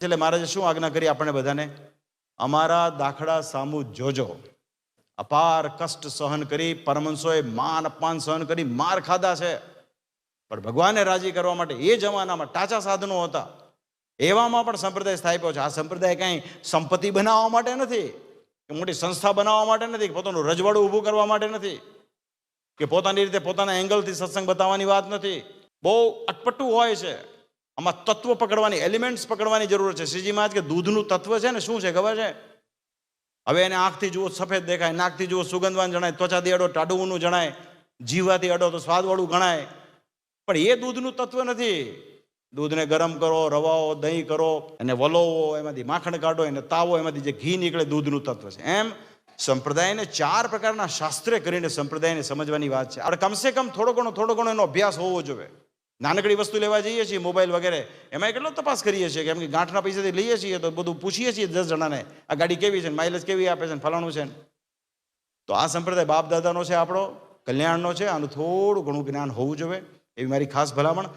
એટલે મહારાજે શું આજ્ઞા કરી આપણે બધાને? અમારા દાખલા સામુ જોજો. અપાર કષ્ટ સહન કરી પરમહંસોએ માન અપમાન સહન કરી માર ખાધા છે, પણ ભગવાનને રાજી કરવા માટે એ જમાનામાં ટાચા સાધનો હતા, એવામાં પણ સંપ્રદાય સ્થાપ્યો છે. આ સંપ્રદાય કાંઈ સંપત્તિ બનાવવા માટે નથી, કે મોટી સંસ્થા બનાવવા માટે નથી, કે પોતાનું રજવાડું ઊભું કરવા માટે નથી, કે પોતાની રીતે પોતાના એંગલથી સત્સંગ બતાવવાની વાત નથી. બહુ અટપટું હોય છે. આમાં તત્વ પકડવાની, એલિમેન્ટ્સ પકડવાની જરૂર છે. શ્રીજી મહારાજ કે દૂધનું તત્વ છે ને શું છે ખબર છે? હવે એને આંખથી જુઓ સફેદ દેખાય, નાકથી જુઓ સુગંધવાન જણાય, ત્વચાથી અડો ટાઢુંનું જણાય, જીવાથી અડો તો સ્વાદવાળું ગણાય, પણ એ દૂધનું તત્વ નથી. દૂધને ગરમ કરો, રવાઓ દહીં કરો, એને વલોવો, એમાંથી માખણ કાઢો, એને તાવો, એમાંથી જે ઘી નીકળે, દૂધનું તત્વ છે. એમ સંપ્રદાયને 4 પ્રકારના શાસ્ત્રે કરીને સંપ્રદાયને સમજવાની વાત છે. આપણે કમસે કમ થોડો ઘણો એનો અભ્યાસ હોવો જોઈએ. નાનકડી વસ્તુ લેવા જઈએ છીએ, મોબાઈલ વગેરે, એમાં કેટલો તપાસ કરીએ છીએ, કેમ કે ગાંઠના પૈસાથી લઈએ છીએ તો બધું પૂછીએ છીએ 10 જણાને, આ ગાડી કેવી છે, માઇલેજ કેવી આપે છે, ફલાણું છે. તો આ સંપ્રદાય બાપ દાદાનો છે, આપણો કલ્યાણનો છે. આનું થોડું ઘણું જ્ઞાન હોવું જોઈએ, એવી મારી ખાસ ભલામણ.